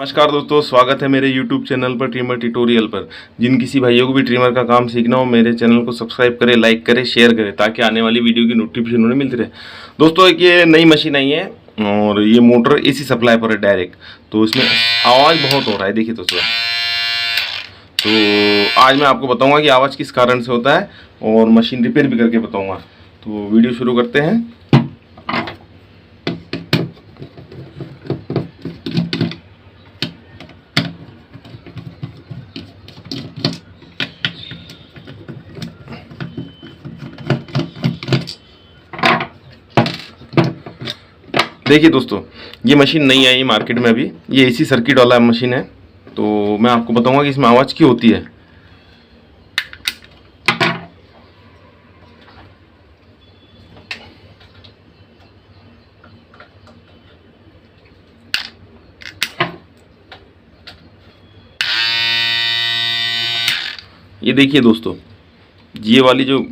नमस्कार दोस्तों, स्वागत है मेरे YouTube चैनल पर ट्रिमर ट्यूटोरियल पर। जिन किसी भाइयों को भी ट्रिमर का काम सीखना हो, मेरे चैनल को सब्सक्राइब करें, लाइक करें, शेयर करें, ताकि आने वाली वीडियो की नोटिफिकेशन उन्हें मिलती रहे। दोस्तों, एक ये नई मशीन आई है और ये मोटर AC सप्लाई पर है डायरेक्ट, तो इसमें आवाज़ बहुत हो रहा है। देखिए दोस्तों, तो आज मैं आपको बताऊँगा कि आवाज़ किस कारण से होता है और मशीन रिपेयर भी करके बताऊँगा। तो वीडियो शुरू करते हैं। देखिए दोस्तों, ये मशीन नई आई मार्केट में अभी। ये AC सर्किट वाला मशीन है। तो मैं आपको बताऊंगा कि इसमें आवाज़ क्यों होती है। ये देखिए दोस्तों, ये वाली जो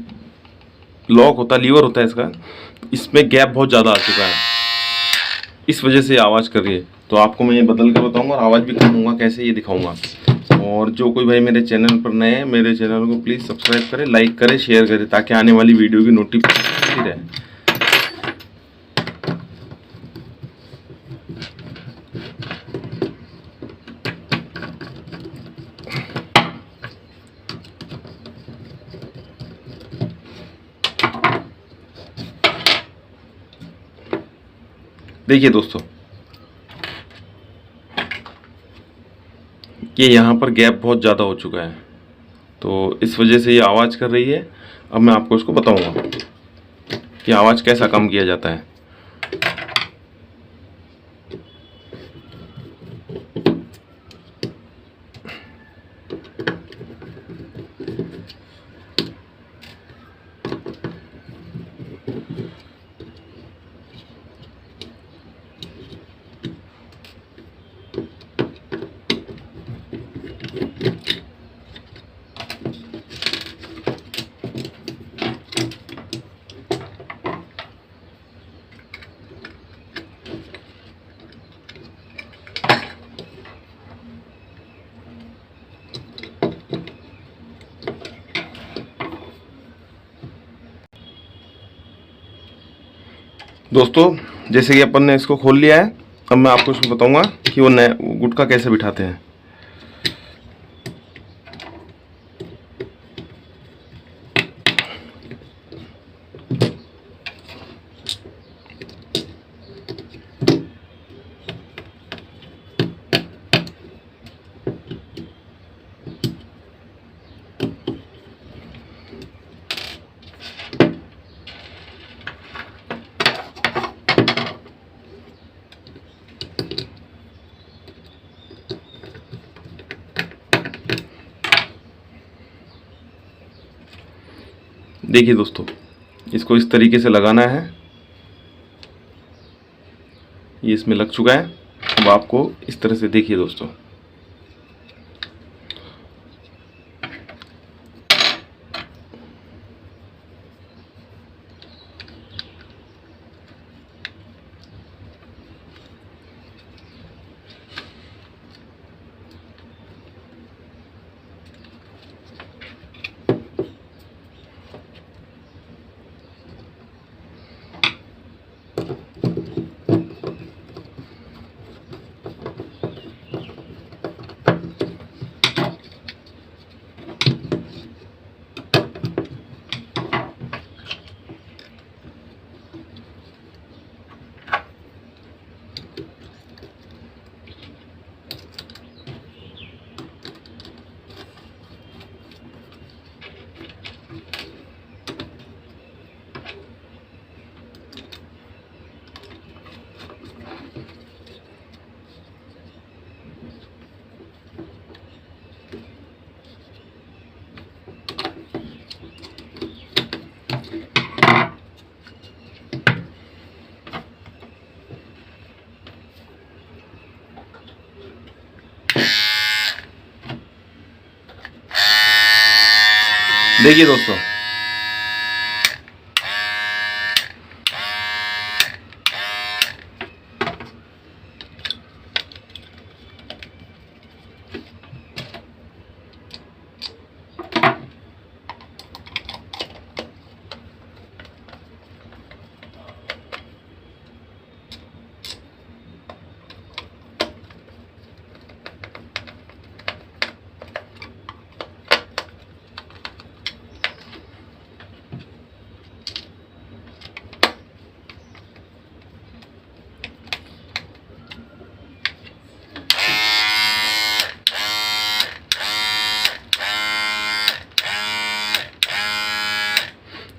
लॉक होता है, लीवर होता है इसका, इसमें गैप बहुत ज़्यादा आ चुका है, इस वजह से आवाज़ कर रही है। तो आपको मैं ये बदल कर बताऊंगा और आवाज़ भी करूँगा कैसे, ये दिखाऊंगा। और जो कोई भाई मेरे चैनल पर नए हैं, मेरे चैनल को प्लीज़ सब्सक्राइब करें, लाइक करें, शेयर करें, ताकि आने वाली वीडियो की नोटिफिकेशन रहे। देखिए दोस्तों, ये यहाँ पर गैप बहुत ज़्यादा हो चुका है, तो इस वजह से ये आवाज़ कर रही है। अब मैं आपको इसको बताऊंगा कि आवाज़ कैसा कम किया जाता है। दोस्तों, जैसे कि अपन ने इसको खोल लिया है, अब मैं आपको इसको बताऊंगा कि वो नया गुटखा कैसे बिठाते हैं। देखिए दोस्तों, इसको इस तरीके से लगाना है। ये इसमें लग चुका है। अब आपको इस तरह से, देखिए दोस्तों, देखिए दोस्तों,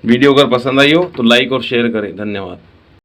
वीडियो अगर पसंद आई हो तो लाइक और शेयर करें। धन्यवाद।